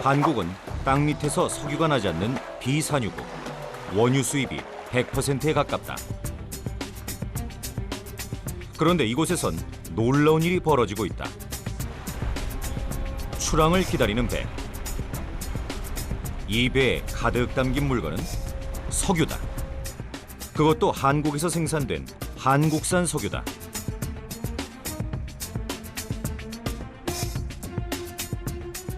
한국은 땅 밑에서 석유가 나지 않는 비산유국, 원유 수입이 100%에 가깝다. 그런데 이곳에선 놀라운 일이 벌어지고 있다. 출항을 기다리는 배. 이 배에 가득 담긴 물건은 석유다. 그것도 한국에서 생산된 한국산 석유다.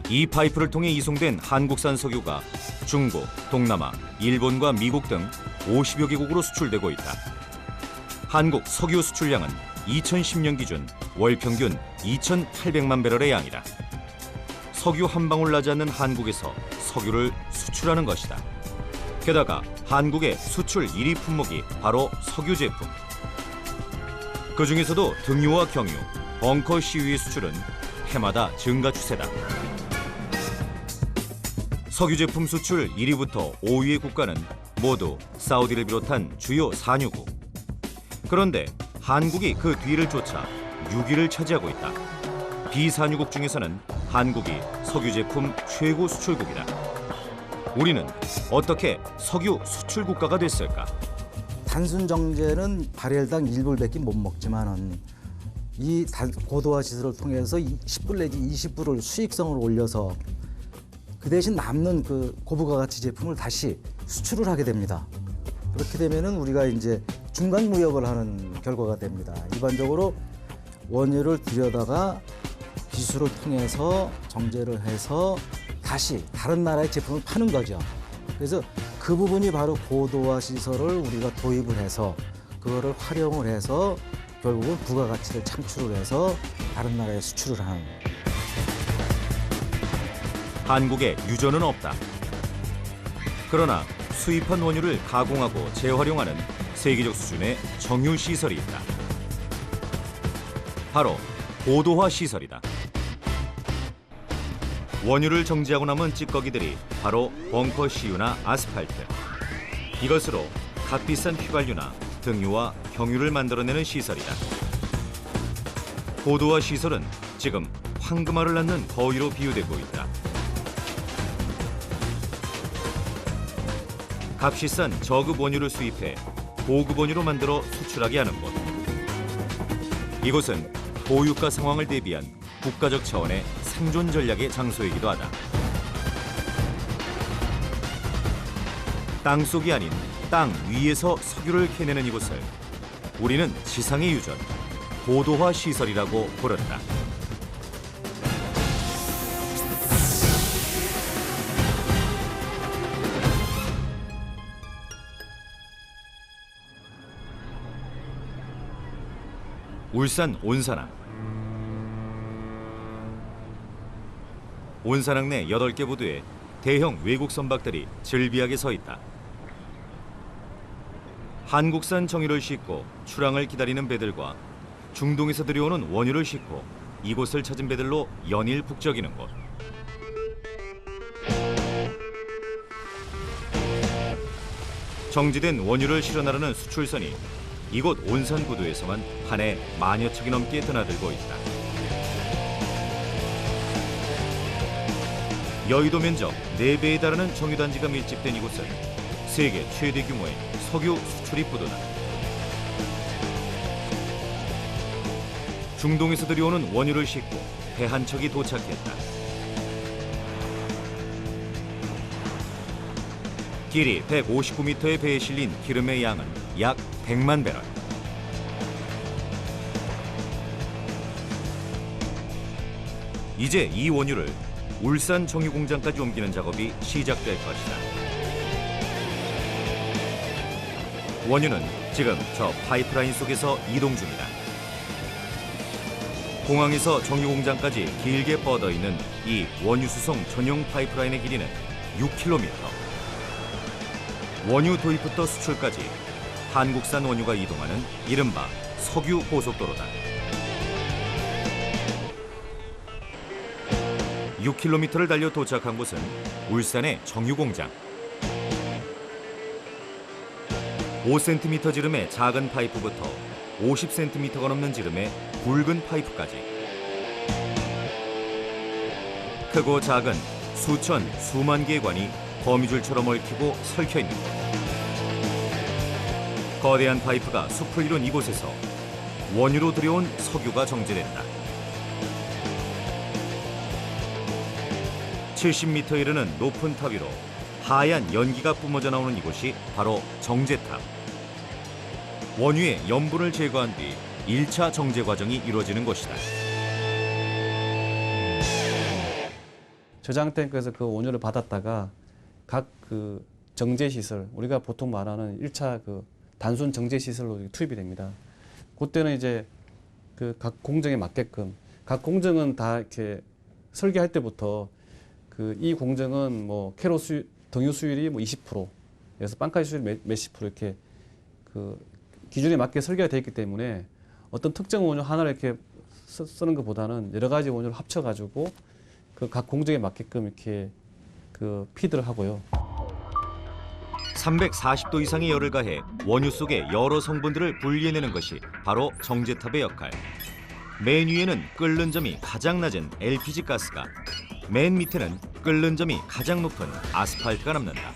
이 파이프를 통해 이송된 한국산 석유가 중국, 동남아, 일본과 미국 등 50여 개국으로 수출되고 있다. 한국 석유 수출량은 2010년 기준 월 평균 2,800만 배럴의 양이다. 석유 한 방울 나지 않는 한국에서 석유를 수출하는 것이다. 게다가 한국의 수출 1위 품목이 바로 석유 제품. 그 중에서도 등유와 경유, 벙커 CU의 수출은 해마다 증가 추세다. 석유 제품 수출 1위부터 5위의 국가는 모두 사우디를 비롯한 주요 산유국. 그런데 한국이 그 뒤를 쫓아 6위를 차지하고 있다. 비산유국 중에서는 한국이 석유 제품 최고 수출국이다. 우리는 어떻게 석유 수출 국가가 됐을까? 단순 정제는 바렐당 1불밖에 못 먹지만은 이 고도화 시설을 통해서 10불 내지 20불을 수익성을 올려서 그 대신 남는 그 고부가 가치 제품을 다시 수출을 하게 됩니다. 그렇게 되면은 우리가 이제 중간 무역을 하는 결과가 됩니다. 일반적으로 원유를 들여다가 기술을 통해서 정제를 해서 다시 다른 나라의 제품을 파는 거죠. 그래서 그 부분이 바로 고도화 시설을 우리가 도입을 해서 그거를 활용을 해서 결국은 부가가치를 창출을 해서 다른 나라에 수출을 하는 거예요. 한국에 유전은 없다. 그러나 수입한 원유를 가공하고 재활용하는 세계적 수준의 정유 시설이 있다. 바로 고도화 시설이다. 원유를 정제하고 남은 찌꺼기들이 바로 벙커 CU나 아스팔트. 이것으로 값비싼 휘발유나 등유와 경유를 만들어내는 시설이다. 고도화 시설은 지금 황금알을 낳는 거위로 비유되고 있다. 값이 싼 저급 원유를 수입해 고급 원유로 만들어 수출하게 하는 곳. 이곳은 고유가 상황을 대비한 국가적 차원의 생존 전략의 장소이기도 하다. 땅속이 아닌 땅 위에서 석유를 캐내는 이곳을 우리는 지상의 유전, 고도화 시설이라고 부른다. 울산 온산항. 온산항 내 8개 부두에 대형 외국 선박들이 즐비하게 서 있다. 한국산 정유를 싣고 출항을 기다리는 배들과 중동에서 들여오는 원유를 싣고 이곳을 찾은 배들로 연일 북적이는 곳. 정지된 원유를 실어 나르는 수출선이 이곳 온산 부두에서만 한 해 만여 척이 넘게 드나들고 있다. 여의도 면적 4배에 달하는 정유단지가 밀집된 이곳은 세계 최대 규모의 석유 수출입 부두다. 중동에서 들여오는 원유를 싣고 배 한 척이 도착했다. 길이 159m의 배에 실린 기름의 양은 약 100만 배럴. 이제 이 원유를 울산 정유공장까지 옮기는 작업이 시작될 것이다. 원유는 지금 저 파이프라인 속에서 이동 중이다. 공항에서 정유공장까지 길게 뻗어 있는 이 원유 수송 전용 파이프라인의 길이는 6km. 원유 도입부터 수출까지 한국산 원유가 이동하는 이른바 석유 고속도로다. 6km를 달려 도착한 곳은 울산의 정유공장. 5cm 지름의 작은 파이프부터 50cm가 넘는 지름의 굵은 파이프까지 크고 작은 수천, 수만 개의 관이 거미줄처럼 얽히고 설켜 있는 곳. 거대한 파이프가 숲을 이룬 이곳에서 원유로 들여온 석유가 정제된다. 70m 이르는 높은 탑 위로 하얀 연기가 뿜어져 나오는 이곳이 바로 정제탑. 원유의 염분을 제거한 뒤 1차 정제 과정이 이루어지는 곳이다. 저장 탱크에서 그 원유를 받았다가 각 그 정제 시설, 우리가 보통 말하는 1차 그 단순 정제 시설로 투입이 됩니다. 그때는 이제 그 각 공정에 맞게끔, 각 공정은 다 이렇게 설계할 때부터 그 이 공정은 뭐 캐로 등유 수율이 뭐 20%, 그래서 빵까지 수율 몇십 프로 이렇게 그 기준에 맞게 설계가 되어 있기 때문에 어떤 특정 원유 하나를 이렇게 쓰는 것보다는 여러 가지 원유를 합쳐가지고 그 각 공정에 맞게끔 이렇게 그 피드를 하고요. 340도 이상의 열을 가해 원유 속의 여러 성분들을 분리해내는 것이 바로 정제탑의 역할. 맨 위에는 끓는 점이 가장 낮은 LPG 가스가, 맨 밑에는 끓는 점이 가장 높은 아스팔트가 남는다.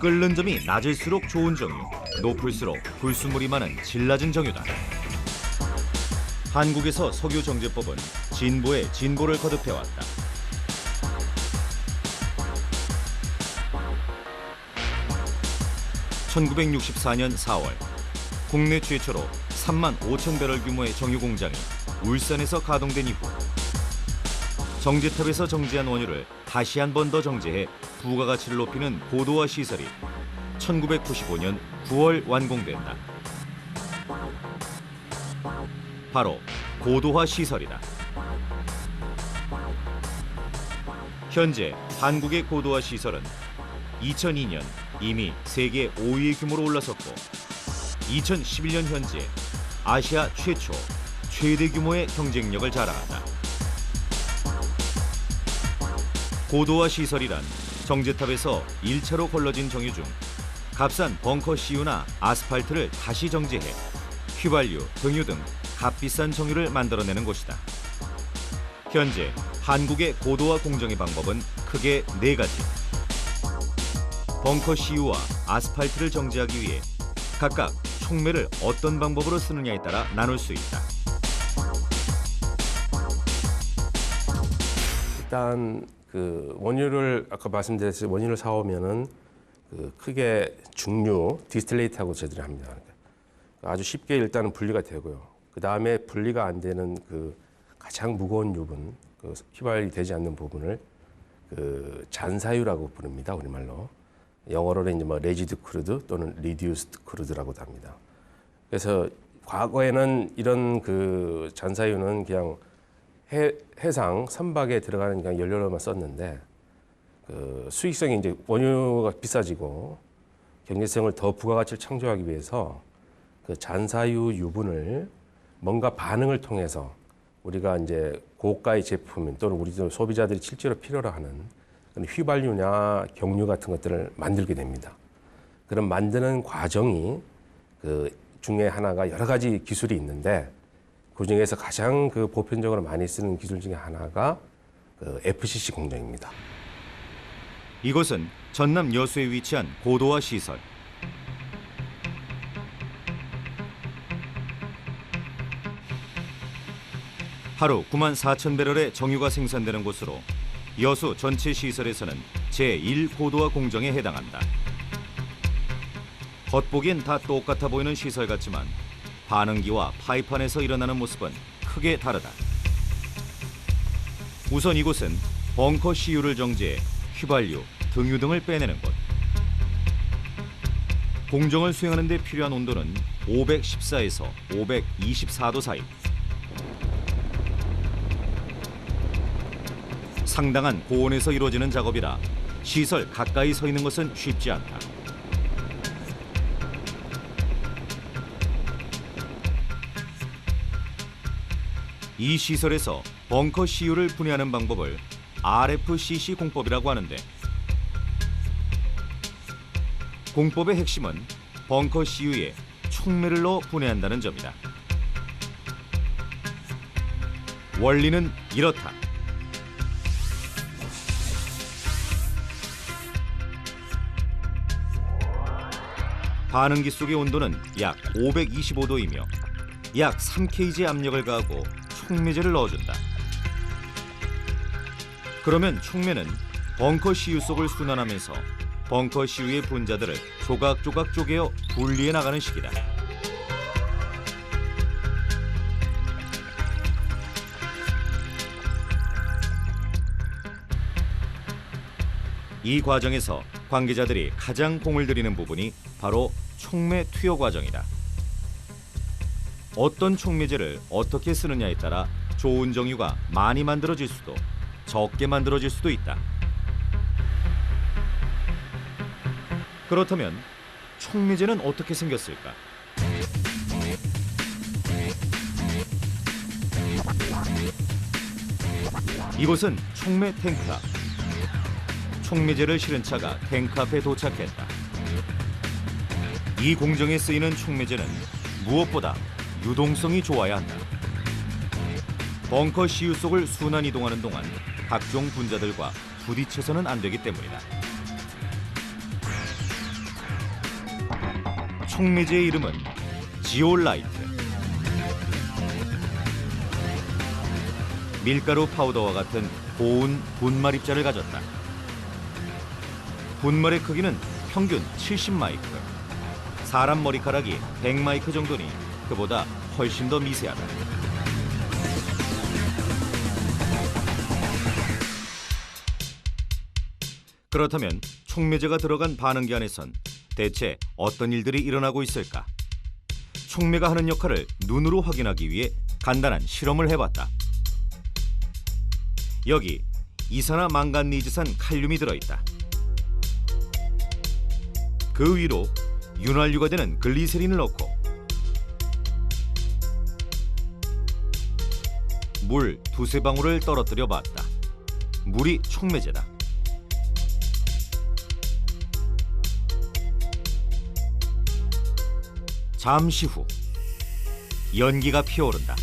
끓는 점이 낮을수록 좋은 정유, 높을수록 불순물이 많은 질 낮은 정유다. 한국에서 석유 정제법은 진보에 진보를 거듭해왔다. 1964년 4월 국내 최초로 3만 5천 배럴 규모의 정유 공장이 울산에서 가동된 이후 정제탑에서 정제한 원유를 다시 한 번 더 정제해 부가가치를 높이는 고도화 시설이 1995년 9월 완공된다. 바로 고도화 시설이다. 현재 한국의 고도화 시설은 2002년 이미 세계 5위의 규모로 올라섰고 2011년 현재 아시아 최초, 최대 규모의 경쟁력을 자랑한다. 고도화 시설이란 정제탑에서 1차로 걸러진 정유 중 값싼 벙커 CU나 아스팔트를 다시 정제해 휘발유, 등유 등 값비싼 정유를 만들어내는 곳이다. 현재 한국의 고도화 공정의 방법은 크게 4가지. 벙커 CU와 아스팔트를 정제하기 위해 각각 촉매를 어떤 방법으로 쓰느냐에 따라 나눌 수 있다. 일단 그 원유를 아까 말씀드렸듯이 원유를 사오면은 그 크게 중류 디스틸레이트하고 저희들이 합니다. 아주 쉽게 일단은 분리가 되고요. 그 다음에 분리가 안 되는 그 가장 무거운 유분, 그 휘발이 되지 않는 부분을 그 잔사유라고 부릅니다. 우리말로. 영어로는 이제 뭐 레지드 크루드 또는 리듀스드 크루드라고도 합니다. 그래서 과거에는 이런 그 잔사유는 그냥 해상 선박에 들어가는 그냥 연료로만 썼는데 그 수익성이 이제 원유가 비싸지고 경제성을 더 부가가치를 창조하기 위해서 그 잔사유 유분을 뭔가 반응을 통해서 우리가 이제 고가의 제품 또는 우리 소비자들이 실제로 필요로 하는 휘발유나 경유 같은 것들을 만들게 됩니다. 그런 만드는 과정이 그 중에 하나가 여러 가지 기술이 있는데 그 중에서 가장 그 보편적으로 많이 쓰는 기술 중에 하나가 그 FCC 공정입니다. 이곳은 전남 여수에 위치한 고도화 시설. 하루 9만 4천 배럴의 정유가 생산되는 곳으로 여수 전체 시설에서는 제1 고도화 공정에 해당한다. 겉보기엔 다 똑같아 보이는 시설 같지만 반응기와 파이프 안에서 일어나는 모습은 크게 다르다. 우선 이곳은 벙커 CU를 정제해 휘발유, 등유 등을 빼내는 곳. 공정을 수행하는 데 필요한 온도는 514에서 524도 사이. 상당한 고온에서 이루어지는 작업이라 시설 가까이 서 있는 것은 쉽지 않다. 이 시설에서 벙커 CU를 분해하는 방법을 RFCC 공법이라고 하는데 공법의 핵심은 벙커 CU에 촉매를 넣어 분해한다는 점이다. 원리는 이렇다. 반응기 속의 온도는 약 525도이며 약 3kg의 압력을 가하고 촉매제를 넣어준다. 그러면 촉매는 벙커 CU 속을 순환하면서 벙커 CU의 분자들을 조각조각 쪼개어 분리해 나가는 식이다. 이 과정에서 관계자들이 가장 공을 들이는 부분이 바로 촉매 투여 과정이다. 어떤 촉매제를 어떻게 쓰느냐에 따라 좋은 정유가 많이 만들어질 수도 적게 만들어질 수도 있다. 그렇다면 촉매제는 어떻게 생겼을까? 이곳은 촉매 탱크다. 촉매제를 실은 차가 탱크 앞에 도착했다. 이 공정에 쓰이는 촉매제는 무엇보다 유동성이 좋아야 한다. 벙커 CU 속을 순환 이동하는 동안 각종 분자들과 부딪혀서는 안 되기 때문이다. 촉매제의 이름은 지올라이트. 밀가루 파우더와 같은 고운 분말 입자를 가졌다. 분말의 크기는 평균 70마이크. 사람 머리카락이 100마이크 정도니 그보다 훨씬 더 미세하다. 그렇다면 촉매제가 들어간 반응기 안에선 대체 어떤 일들이 일어나고 있을까? 촉매가 하는 역할을 눈으로 확인하기 위해 간단한 실험을 해봤다. 여기 이산화망간니즈산 칼륨이 들어있다. 그 위로 윤활유가 되는 글리세린을 넣고 물 2~3방울을 떨어뜨려 봤다. 물이 촉매제다. 잠시 후 연기가 피어오른다.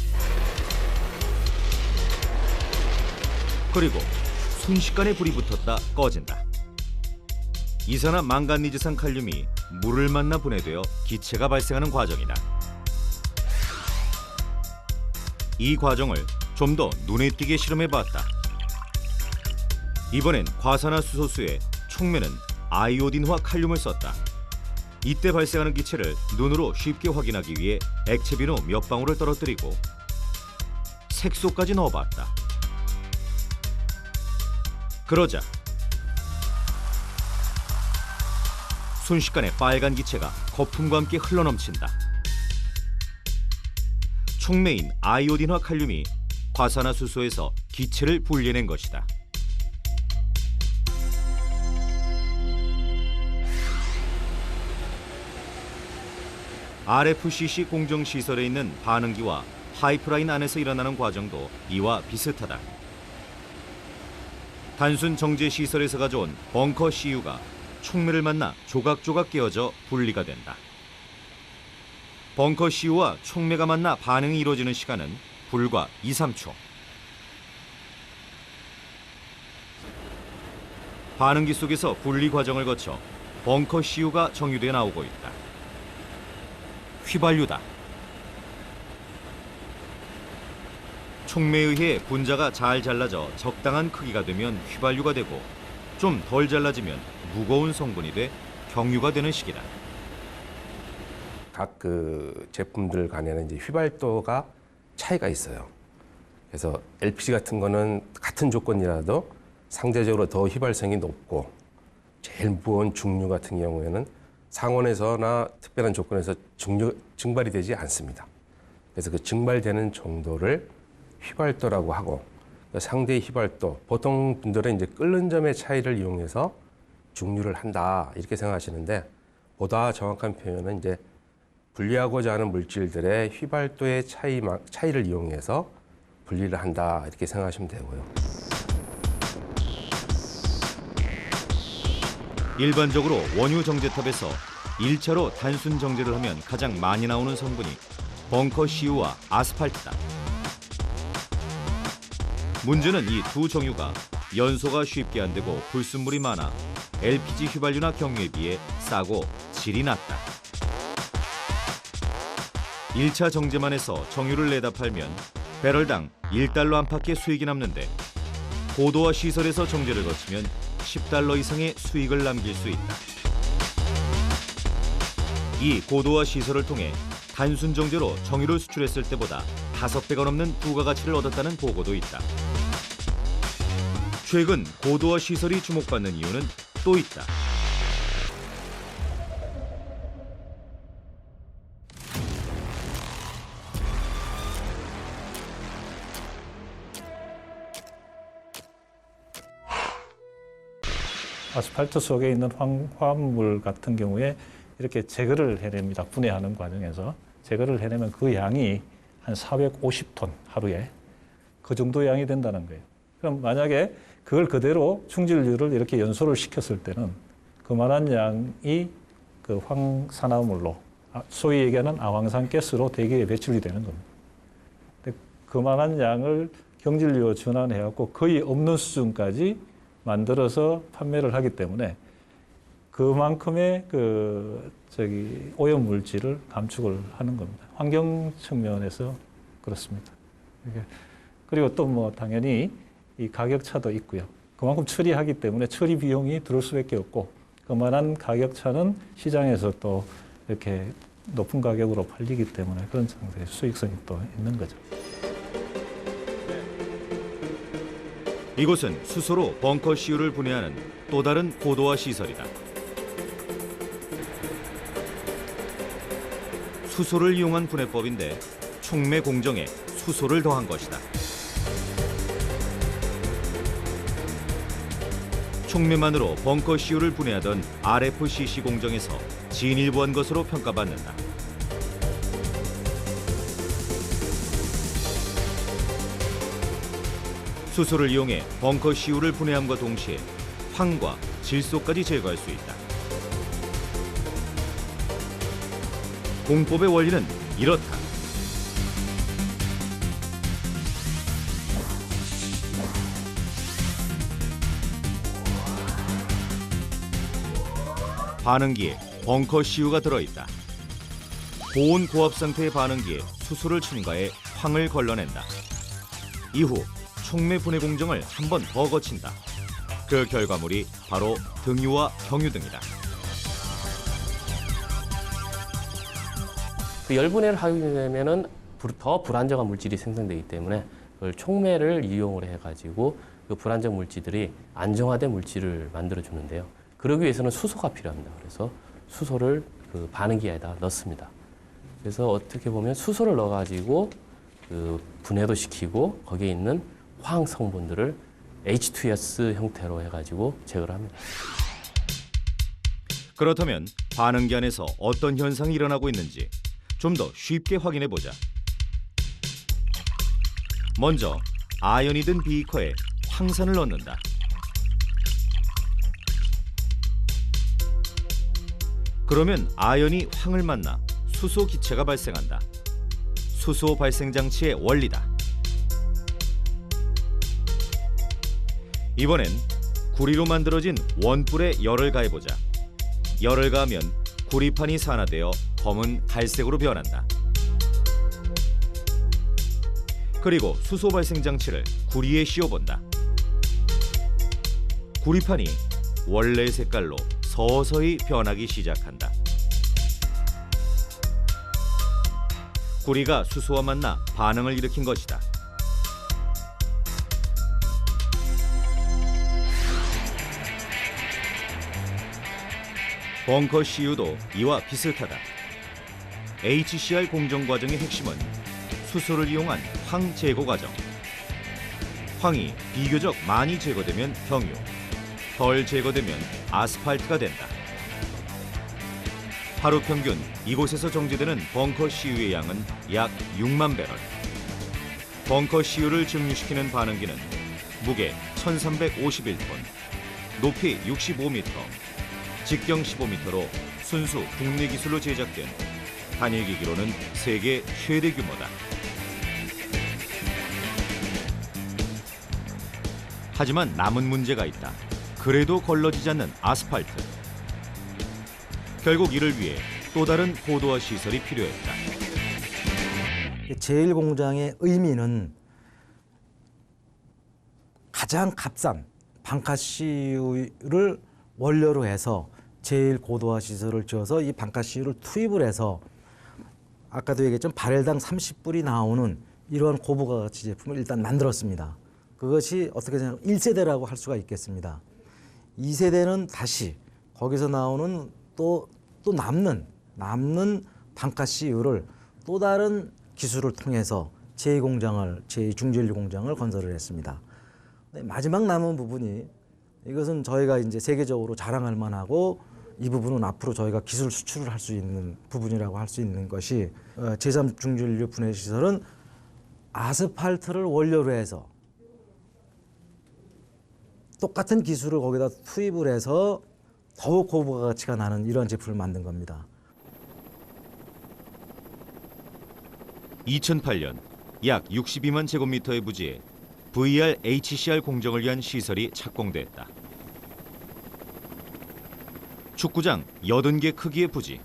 그리고 순식간에 불이 붙었다 꺼진다. 이산화망간니즈산 칼륨이 물을 만나 분해되어 기체가 발생하는 과정이다. 이 과정을 좀 더 눈에 띄게 실험해봤다. 이번엔 과산화수소수에 촉매는 아이오딘화 칼륨을 썼다. 이때 발생하는 기체를 눈으로 쉽게 확인하기 위해 액체비누 몇 방울을 떨어뜨리고 색소까지 넣어봤다. 그러자 순식간에 빨간 기체가 거품과 함께 흘러넘친다. 촉매인 아이오딘화 칼륨이 과산화수소에서 기체를 분리해낸 것이다. RFCC 공정시설에 있는 반응기와 파이프라인 안에서 일어나는 과정도 이와 비슷하다. 단순 정제시설에서 가져온 벙커 CU가 촉매를 만나 조각조각 깨어져 분리가 된다. 벙커 CU와 촉매가 만나 반응이 이루어지는 시간은 불과 2~3초. 반응기 속에서 분리 과정을 거쳐 벙커 CU가 정유돼 나오고 있다. 휘발유다. 촉매에 의해 분자가 잘 잘라져 적당한 크기가 되면 휘발유가 되고 좀 덜 잘라지면 무거운 성분이 돼 경유가 되는 식이다. 각 그 제품들 간에는 이제 휘발도가 차이가 있어요. 그래서 LPG 같은 거는 같은 조건이라도 상대적으로 더 휘발성이 높고 제일 무거운 중류 같은 경우에는 상온에서나 특별한 조건에서 증발이 되지 않습니다. 그래서 그 증발되는 정도를 휘발도라고 하고 상대의 휘발도, 보통 분들은 이제 끓는 점의 차이를 이용해서 중류를 한다 이렇게 생각하시는데 보다 정확한 표현은 이제 분리하고자 하는 물질들의 휘발도의 차이를 이용해서 분리를 한다 이렇게 생각하시면 되고요. 일반적으로 원유 정제탑에서 1차로 단순 정제를 하면 가장 많이 나오는 성분이 벙커 CU와 아스팔트다. 문제는 이 두 정유가 연소가 쉽게 안 되고 불순물이 많아 LPG 휘발유나 경유에 비해 싸고 질이 낮다. 1차 정제만에서 정유를 내다 팔면 배럴당 1달러 안팎의 수익이 남는데 고도화 시설에서 정제를 거치면 10달러 이상의 수익을 남길 수 있다. 이 고도화 시설을 통해 단순 정제로 정유를 수출했을 때보다 5배가 넘는 부가가치를 얻었다는 보고도 있다. 최근 고도화 시설이 주목받는 이유는 또 있다. 아스팔트 속에 있는 화합물 같은 경우에 이렇게 제거를 해냅니다. 분해하는 과정에서. 제거를 해내면 그 양이 한 450톤 하루에 그 정도 양이 된다는 거예요. 그럼 만약에 그걸 그대로 충질유를 이렇게 연소를 시켰을 때는 그만한 양이 그 황산화물로 소위 얘기하는 아황산가스로 대기에 배출이 되는 겁니다. 근데 그만한 양을 경질유로 전환해갖고 거의 없는 수준까지 만들어서 판매를 하기 때문에 그만큼의 오염 물질을 감축을 하는 겁니다. 환경 측면에서 그렇습니다. 그리고 또 뭐 당연히 이 가격차도 있고요. 그만큼 처리하기 때문에 처리 비용이 들을 수밖에 없고 그만한 가격차는 시장에서 또 이렇게 높은 가격으로 팔리기 때문에 그런 상태의 수익성이 또 있는 거죠. 이곳은 수소로 벙커 CU를 분해하는 또 다른 고도화 시설이다. 수소를 이용한 분해법인데 촉매 공정에 수소를 더한 것이다. 촉매만으로 벙커 CU를 분해하던 RFCC 공정에서 진일보한 것으로 평가받는다. 수소를 이용해 벙커 CU를 분해함과 동시에 황과 질소까지 제거할 수 있다. 공법의 원리는 이렇다. 반응기에 벙커 CU가 들어있다. 고온 고압 상태의 반응기에 수소를 첨가해 황을 걸러낸다. 이후 촉매 분해 공정을 한 번 더 거친다. 그 결과물이 바로 등유와 경유 등이다. 그 열분해를 하게 되면은 더 불안정한 물질이 생성되기 때문에 그걸 촉매를 이용을 해가지고 그 불안정 물질들이 안정화된 물질을 만들어 주는데요. 그러기 위해서는 수소가 필요합니다. 그래서 수소를 그 반응기에다 넣습니다. 그래서 어떻게 보면 수소를 넣어가지고 그 분해도 시키고 거기에 있는 화학 성분들을 H2S 형태로 해가지고 제거를 합니다. 그렇다면 반응기 안에서 어떤 현상이 일어나고 있는지 좀 더 쉽게 확인해 보자. 먼저 아연이 든 비커에 황산을 넣는다. 그러면 아연이 황을 만나 수소 기체가 발생한다. 수소 발생 장치의 원리다. 이번엔 구리로 만들어진 원뿔에 열을 가해보자. 열을 가하면 구리판이 산화되어 검은 갈색으로 변한다. 그리고 수소 발생 장치를 구리에 씌워본다. 구리판이 원래의 색깔로 서서히 변하기 시작한다. 구리가 수소와 만나 반응을 일으킨 것이다. 벙커 CU도 이와 비슷하다. HCR 공정 과정의 핵심은 수소를 이용한 황 제거 과정. 황이 비교적 많이 제거되면 경유, 덜 제거되면 아스팔트가 된다. 하루 평균 이곳에서 정제되는 벙커 CU의 양은 약 6만 배럴. 벙커 CU를 증류시키는 반응기는 무게 1351톤, 높이 65m, 직경 15m로 순수 국내 기술로 제작된 단일 기기로는 세계 최대 규모다. 하지만 남은 문제가 있다. 그래도 걸러지지 않는 아스팔트. 결국 이를 위해 또 다른 고도화 시설이 필요했다. 제1공장의 의미는 가장 값싼 방카시유를 원료로 해서 제일 고도화 시설을 지어서 이 방카시유를 투입을 해서 아까도 얘기했지만 바렐당 30불이 나오는 이러한 고부가가치 제품을 일단 만들었습니다. 그것이 어떻게 생각하면 1세대라고 할 수가 있겠습니다. 2세대는 다시 거기서 나오는 또 남는 방카시유를 또 다른 기술을 통해서 제2공장을, 제2중진류 공장을 건설을 했습니다. 마지막 남은 부분이 이것은 저희가 이제 세계적으로 자랑할 만하고 이 부분은 앞으로 저희가 기술 수출을 할 수 있는 부분이라고 할 수 있는 것이 제3중진류 분해 시설은 아스팔트를 원료로 해서 똑같은 기술을 거기다 투입을 해서 더욱 고부가치가 나는 이런 제품을 만든 겁니다. 2008년 약 62만 제곱미터의 부지에 VRHCR 공정을 위한 시설이 착공됐다. 축구장 80개 크기의 부지.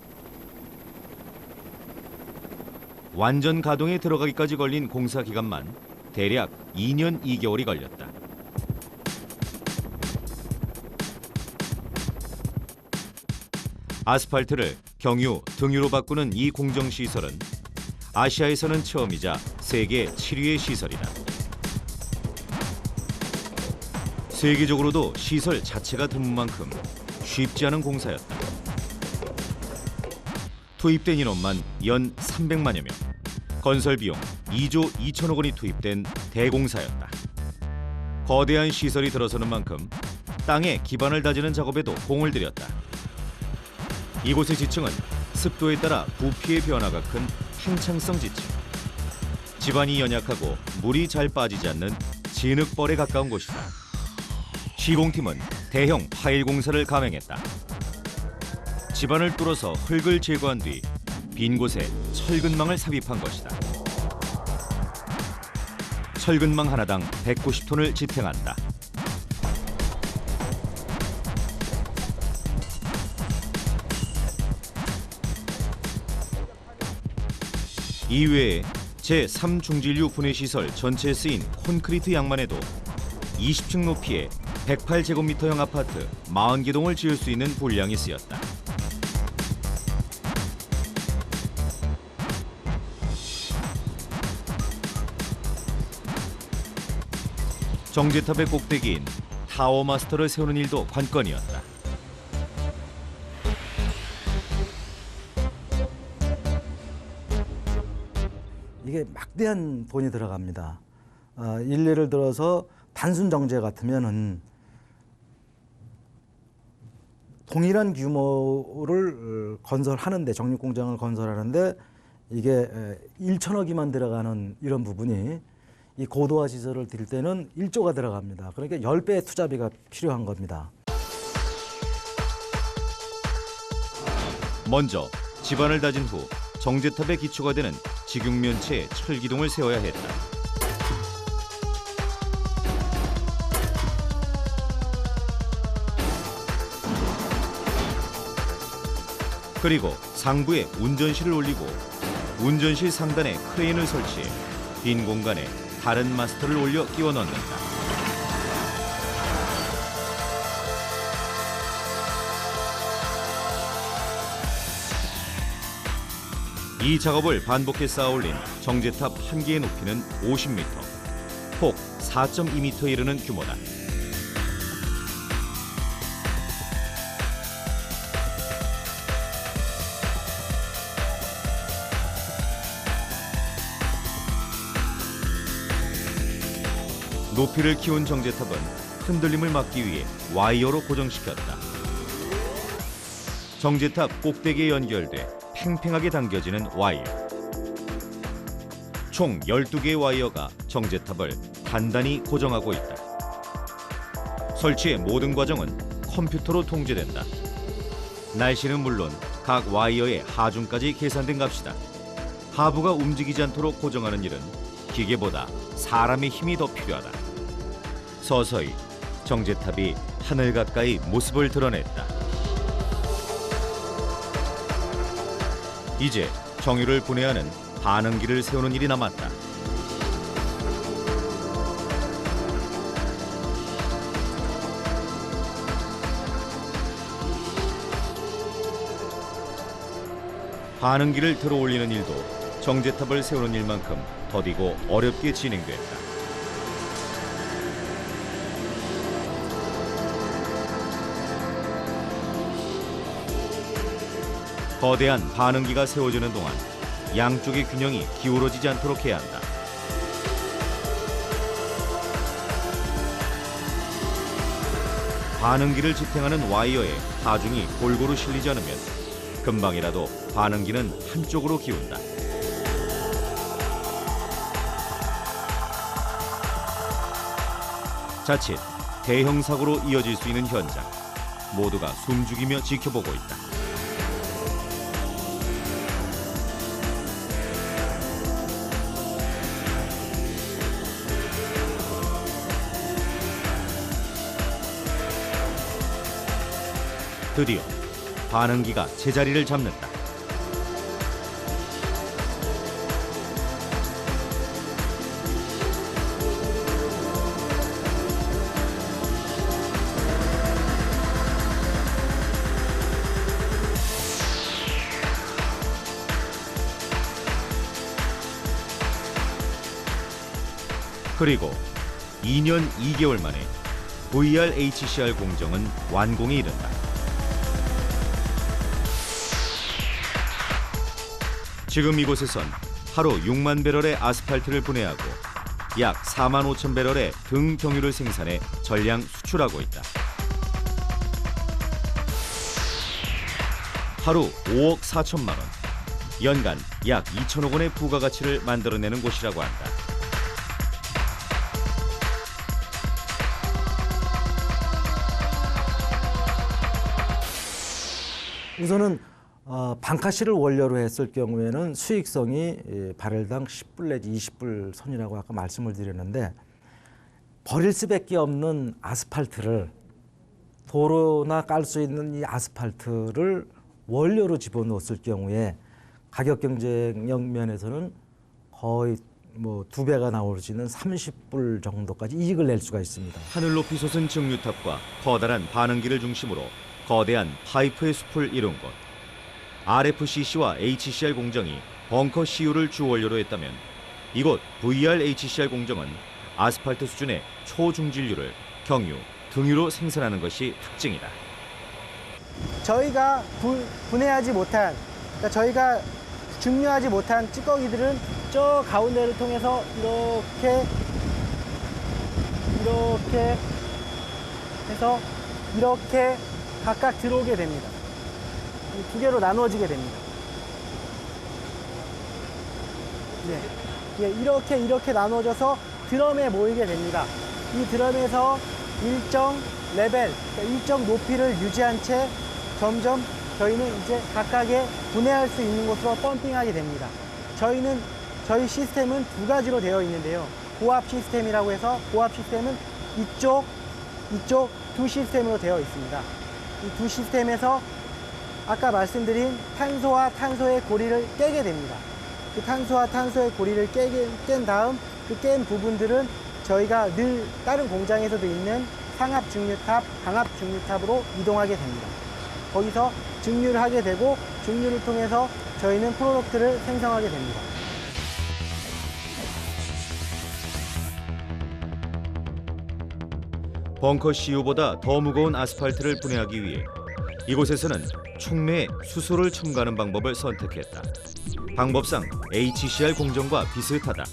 완전 가동에 들어가기까지 걸린 공사 기간만 대략 2년 2개월이 걸렸다. 아스팔트를 경유, 등유로 바꾸는 이 공정시설은 아시아에서는 처음이자 세계 7위의 시설이다. 세계적으로도 시설 자체가 드문 만큼 쉽지 않은 공사였다. 투입된 인원만 연 300만여 명, 건설 비용 2조 2천억 원이 투입된 대공사였다. 거대한 시설이 들어서는 만큼 땅에 기반을 다지는 작업에도 공을 들였다. 이곳의 지층은 습도에 따라 부피의 변화가 큰 팽창성 지층. 지반이 연약하고 물이 잘 빠지지 않는 진흙벌에 가까운 곳이다. 시공팀은 대형 파일 공사를 감행했다. 지반을 뚫어서 흙을 제거한 뒤 빈 곳에 철근망을 삽입한 것이다. 철근망 하나당 190톤을 지탱한다. 이외에 제3중진류 분해시설 전체에 쓰인 콘크리트 양만해도 20층 높이의 108제곱미터형 아파트 40개 동을 지을 수 있는 분량이 쓰였다. 정제탑의 꼭대기인 타워마스터를 세우는 일도 관건이었다. 이게 막대한 돈이 들어갑니다. 일례를 들어서 단순 정제 같으면은 동일한 규모를 건설하는데, 정육공장을 건설하는데 이게 1천억이만 들어가는 이런 부분이 이 고도화 시설을 들 때는 1조가 들어갑니다. 그러니까 10배의 투자비가 필요한 겁니다. 먼저 지반을 다진 후 정제탑의 기초가 되는 직육면체의 철기둥을 세워야 했다. 그리고 상부에 운전실을 올리고 운전실 상단에 크레인을 설치해 빈 공간에 다른 마스터를 올려 끼워 넣는다. 이 작업을 반복해 쌓아 올린 정제탑 한 개의 높이는 50m, 폭 4.2m에 이르는 규모다. 높이를 키운 정제탑은 흔들림을 막기 위해 와이어로 고정시켰다. 정제탑 꼭대기에 연결돼 팽팽하게 당겨지는 와이어. 총 12개의 와이어가 정제탑을 단단히 고정하고 있다. 설치의 모든 과정은 컴퓨터로 통제된다. 날씨는 물론 각 와이어의 하중까지 계산된 값이다. 하부가 움직이지 않도록 고정하는 일은 기계보다 사람의 힘이 더 필요하다. 서서히 정제탑이 하늘 가까이 모습을 드러냈다. 이제 정유를 분해하는 반응기를 세우는 일이 남았다. 반응기를 들어 올리는 일도 정제탑을 세우는 일만큼 더디고 어렵게 진행됐다. 거대한 반응기가 세워지는 동안 양쪽의 균형이 기울어지지 않도록 해야 한다. 반응기를 지탱하는 와이어에 하중이 골고루 실리지 않으면 금방이라도 반응기는 한쪽으로 기운다. 자칫 대형 사고로 이어질 수 있는 현장, 모두가 숨죽이며 지켜보고 있다. 드디어 반응기가 제자리를 잡는다. 그리고 2년 2개월 만에 VRHCR 공정은 완공에 이른다. 지금 이곳에선 하루 6만 배럴의 아스팔트를 분해하고 약 4만 5천 배럴의 등 경유를 생산해 전량 수출하고 있다. 하루 5억 4천만 원, 연간 약 2천억 원의 부가가치를 만들어내는 곳이라고 한다. 우선은 방카시를 원료로 했을 경우에는 수익성이 바렐당 10불 내지 20불 선이라고 아까 말씀을 드렸는데, 버릴 수밖에 없는 아스팔트를, 도로나 깔 수 있는 이 아스팔트를 원료로 집어넣었을 경우에 가격 경쟁력 면에서는 거의 뭐 2배가 나올 수 있는 30불 정도까지 이익을 낼 수가 있습니다. 하늘 높이 솟은 증류탑과 커다란 반응기를 중심으로 거대한 파이프의 숲을 이룬 곳. RFCC와 HCR 공정이 벙커 CU를 주원료로 했다면 이곳 VRHCR 공정은 아스팔트 수준의 초중질유를 경유, 등유로 생산하는 것이 특징이다. 저희가 분해하지 못한, 그러니까 저희가 증류하지 못한 찌꺼기들은 저 가운데를 통해서 이렇게 해서 이렇게 각각 들어오게 됩니다. 이 두 개로 나누어지게 됩니다. 네. 이렇게 나누어져서 드럼에 모이게 됩니다. 이 드럼에서 일정 레벨, 그러니까 일정 높이를 유지한 채 점점 저희는 이제 각각의 분해할 수 있는 곳으로 펌핑하게 됩니다. 저희 시스템은 두 가지로 되어 있는데요. 고압 시스템이라고 해서, 고압 시스템은 이쪽 두 시스템으로 되어 있습니다. 이 두 시스템에서 아까 말씀드린 탄소와 탄소의 고리를 깨게 됩니다. 그 탄소와 탄소의 고리를 깬 다음 그 깬 부분들은 저희가 늘 다른 공장에서도 있는 상압 증류탑, 강압 증류탑으로 이동하게 됩니다. 거기서 증류를 하게 되고, 증류를 통해서 저희는 프로덕트를 생성하게 됩니다. 벙커 CU보다 더 무거운 아스팔트를 분해하기 위해 이곳에서는 촉매에 수소를 첨가하는 방법을 선택했다. 방법상 HCR 공정과 비슷하다.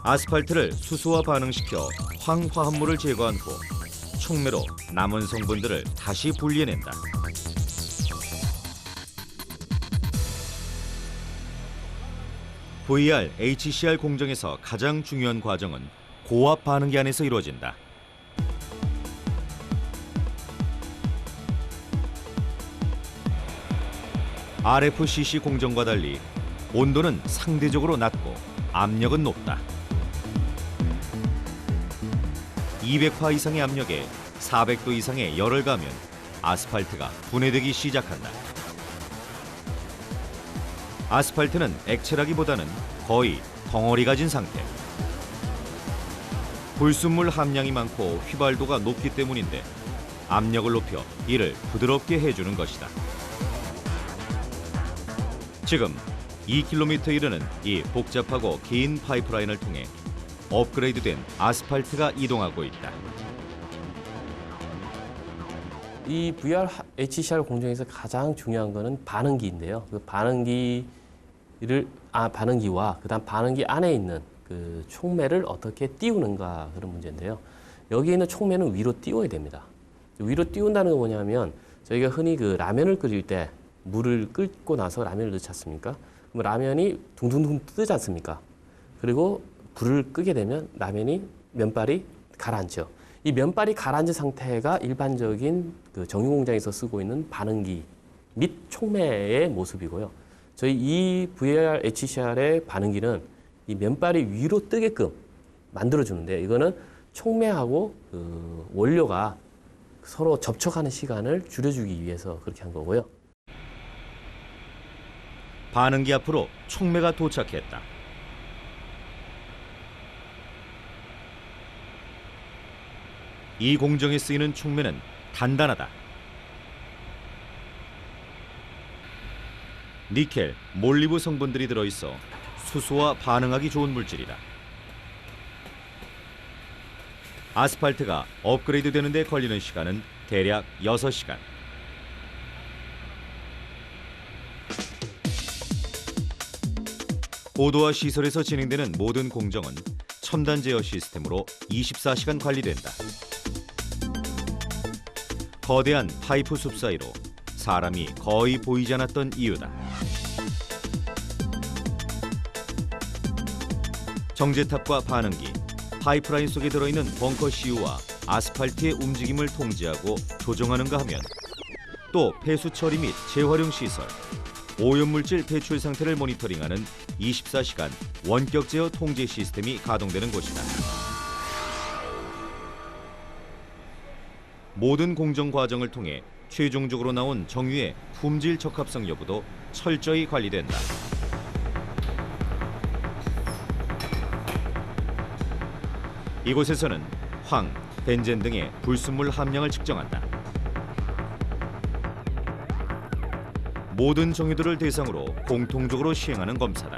아스팔트를 수소와 반응시켜 황화합물을 제거한 후 촉매로 남은 성분들을 다시 분리해낸다. VRHCR 공정에서 가장 중요한 과정은 고압 반응기 안에서 이루어진다. RFCC 공정과 달리 온도는 상대적으로 낮고 압력은 높다. 200화 이상의 압력에 400도 이상의 열을 가하면 아스팔트가 분해되기 시작한다. 아스팔트는 액체라기보다는 거의 덩어리 가진 상태. 불순물 함량이 많고 휘발도가 높기 때문인데 압력을 높여 이를 부드럽게 해주는 것이다. 지금 2km 이르는 이 복잡하고 긴 파이프라인을 통해 업그레이드된 아스팔트가 이동하고 있다. 이 VRHCR 공정에서 가장 중요한 거는 반응기인데요. 그 반응기와 그다음 반응기 안에 있는 그 촉매를 어떻게 띄우는가 그런 문제인데요. 여기에 있는 촉매는 위로 띄워야 됩니다. 위로 띄운다는 건 뭐냐면 저희가 흔히 그 라면을 끓일 때 물을 끓고 나서 라면을 넣지 않습니까? 그럼 라면이 둥둥둥 뜨지 않습니까? 그리고 불을 끄게 되면 라면이 면발이 가라앉죠. 이 면발이 가라앉은 상태가 일반적인 그 정유 공장에서 쓰고 있는 반응기 및 촉매의 모습이고요. 저희 이 VRHCR의 반응기는 이 면발이 위로 뜨게끔 만들어주는데 이거는 촉매하고 그 원료가 서로 접촉하는 시간을 줄여주기 위해서 그렇게 한 거고요. 반응기 앞으로 촉매가 도착했다. 이 공정에 쓰이는 촉매는 단단하다. 니켈, 몰리브 성분들이 들어있어 수소와 반응하기 좋은 물질이다. 아스팔트가 업그레이드 되는 데 걸리는 시간은 대략 6시간. 고도화 시설에서 진행되는 모든 공정은 첨단 제어 시스템으로 24시간 관리된다. 거대한 파이프 숲 사이로 사람이 거의 보이지 않았던 이유다. 정제탑과 반응기, 파이프라인 속에 들어있는 벙커 CU와 아스팔트의 움직임을 통제하고 조정하는가 하면 또 폐수 처리 및 재활용 시설, 오염물질 배출 상태를 모니터링하는 24시간 원격 제어 통제 시스템이 가동되는 곳이다. 모든 공정 과정을 통해 최종적으로 나온 정유의 품질 적합성 여부도 철저히 관리된다. 이곳에서는 황, 벤젠 등의 불순물 함량을 측정한다. 모든 정유들을 대상으로 공통적으로 시행하는 검사다.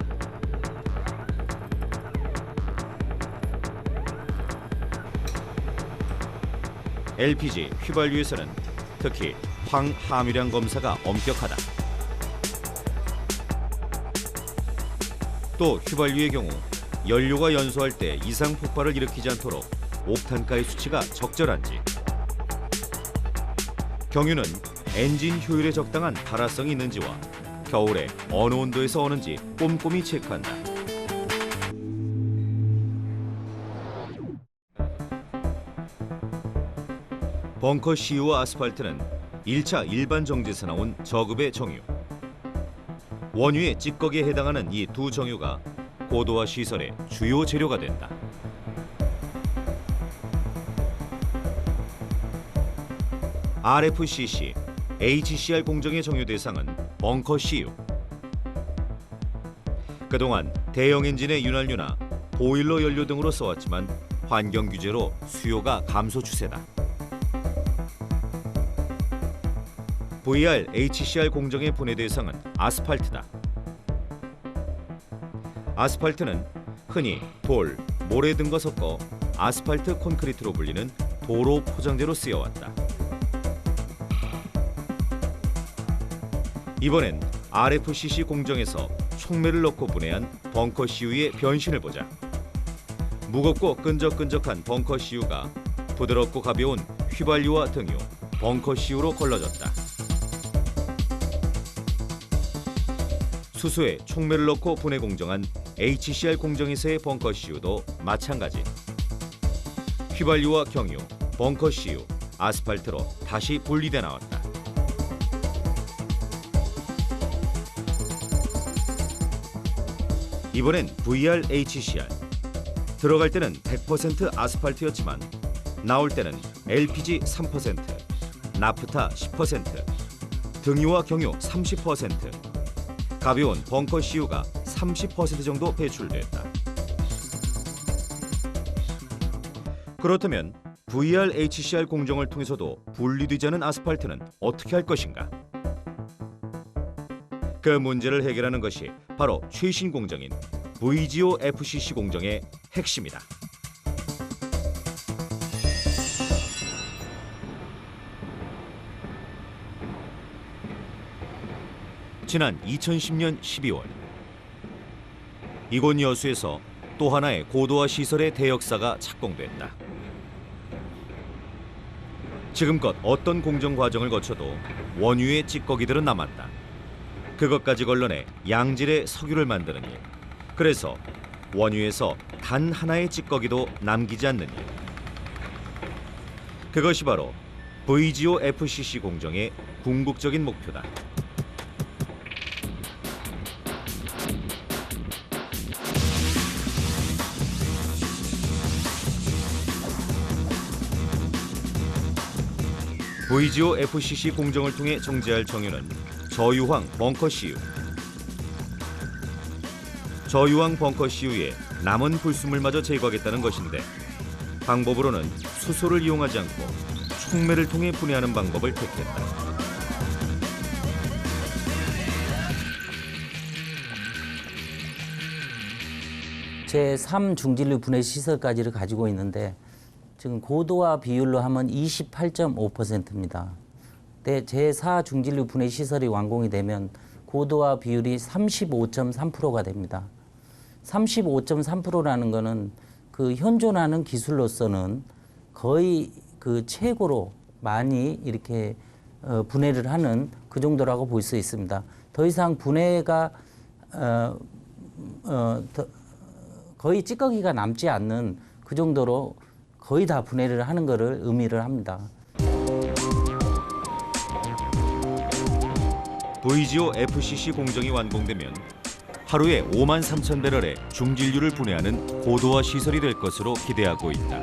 LPG 휘발유에서는 특히 황 함유량 검사가 엄격하다. 또 휘발유의 경우 연료가 연소할 때 이상 폭발을 일으키지 않도록 옥탄가의 수치가 적절한지, 경유는 엔진 효율에 적당한 발화성이 있는지와 겨울에 어느 온도에서 어는지 꼼꼼히 체크한다. 벙커 CU와 아스팔트는 1차 일반 정제에서 나온 저급의 정유. 원유의 찌꺼기에 해당하는 이 두 정유가 고도화 시설의 주요 재료가 된다. RFCC, HCR 공정의 정유 대상은 벙커 CU. 그동안 대형 엔진의 윤활유나 보일러 연료 등으로 써왔지만 환경 규제로 수요가 감소 추세다. VRHCR 공정의 분해 대상은 아스팔트다. 아스팔트는 흔히 돌, 모래 등과 섞어 아스팔트 콘크리트로 불리는 도로 포장재로 쓰여왔다. 이번엔 RFCC 공정에서 촉매를 넣고 분해한 벙커 CU의 변신을 보자. 무겁고 끈적끈적한 벙커 CU가 부드럽고 가벼운 휘발유와 등유, 벙커 CU로 걸러졌다. 수소에 촉매를 넣고 분해 공정한 HCR 공정에서의 벙커 CU도 마찬가지. 휘발유와 경유, 벙커 CU, 아스팔트로 다시 분리돼 나왔다. 이번엔 VRHCR. 들어갈 때는 100% 아스팔트였지만 나올 때는 LPG 3%, 나프타 10%, 등유와 경유 30%, 가벼운 벙커 CU가 30% 정도 배출됐다. 그렇다면 VRHCR 공정을 통해서도 분리되지 않은 아스팔트는 어떻게 할 것인가? 그 문제를 해결하는 것이 바로 최신 공정인 VGO FCC 공정의 핵심이다. 지난 2010년 12월 이곳 여수에서 또 하나의 고도화 시설의 대역사가 착공됐다. 지금껏 어떤 공정 과정을 거쳐도 원유의 찌꺼기들은 남았다. 그것까지 걸러내 양질의 석유를 만드는 일. 그래서 원유에서 단 하나의 찌꺼기도 남기지 않는 일. 그것이 바로 VGO FCC 공정의 궁극적인 목표다. VGO FCC 공정을 통해 정제할 정유는 저유황 벙커 CU. 저유황 벙커 CU에 남은 불순물마저 제거하겠다는 것인데 방법으로는 수소를 이용하지 않고 촉매를 통해 분해하는 방법을 택했다. 제3중진류 분해 시설까지를 가지고 있는데 지금 고도화 비율로 하면 28.5%입니다. 근데 제4중진류 분해 시설이 완공이 되면 고도화 비율이 35.3%가 됩니다. 35.3%라는 거는 그 현존하는 기술로서는 거의 그 최고로 많이 이렇게 분해를 하는 그 정도라고 볼 수 있습니다. 더 이상 분해가 거의 찌꺼기가 남지 않는 그 정도로 거의 다 분해를 하는 것을 의미를 합니다. VGO FCC 공정이 완공되면 하루에 53,000배럴의 중진류를 분해하는 고도화 시설이 될 것으로 기대하고 있다.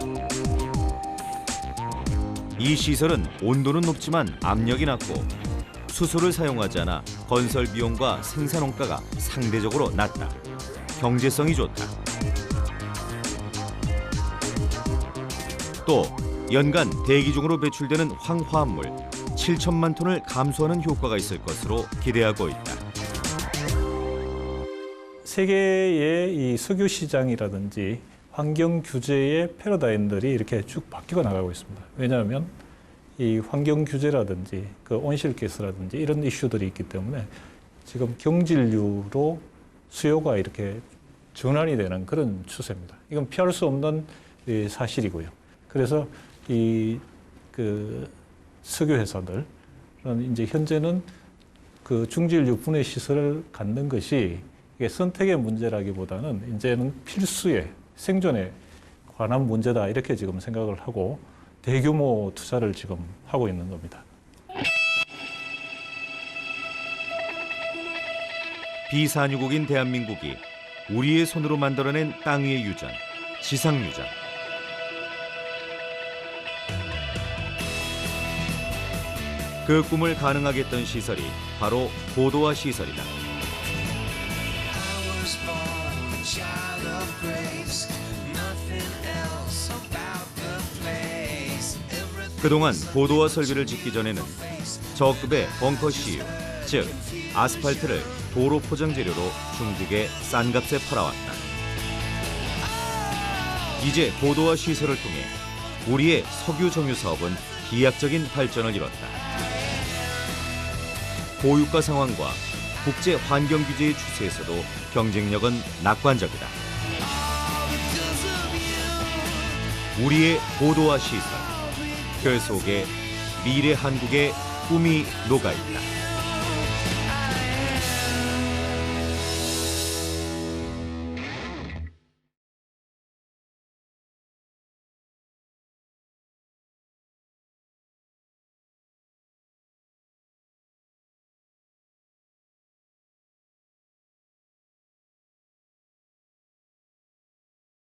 이 시설은 온도는 높지만 압력이 낮고 수소를 사용하지 않아 건설 비용과 생산 원가가 상대적으로 낮다. 경제성이 좋다. 또 연간 대기 중으로 배출되는 황화합물 7천만 톤을 감소하는 효과가 있을 것으로 기대하고 있다. 세계의 이 석유 시장이라든지 환경 규제의 패러다임들이 이렇게 쭉 바뀌어 나가고 있습니다. 왜냐하면 이 환경 규제라든지 그 온실가스라든지 이런 이슈들이 있기 때문에 지금 경질류로 수요가 이렇게 전환이 되는 그런 추세입니다. 이건 피할 수 없는 사실이고요. 그래서 그 석유 회사들은 이제 현재는 그 중진류 분해 시설을 갖는 것이 이게 선택의 문제라기보다는 이제는 필수의 생존에 관한 문제다 이렇게 지금 생각을 하고 대규모 투자를 지금 하고 있는 겁니다. 비산유국인 대한민국이 우리의 손으로 만들어낸 땅 위의 유전, 지상유전. 그 꿈을 가능하게 했던 시설이 바로 고도화 시설이다. 그동안 고도화 설비를 짓기 전에는 저급의 벙커 CU, 즉 아스팔트를 도로 포장 재료로 중국에 싼 값에 팔아왔다. 이제 고도화 시설을 통해 우리의 석유 정유 사업은飛躍적인 발전을 이뤘다. 고유가 상황과 국제 환경 규제의 추세에서도 경쟁력은 낙관적이다. 우리의 고도화 시설, 그 속에 미래 한국의 꿈이 녹아 있다.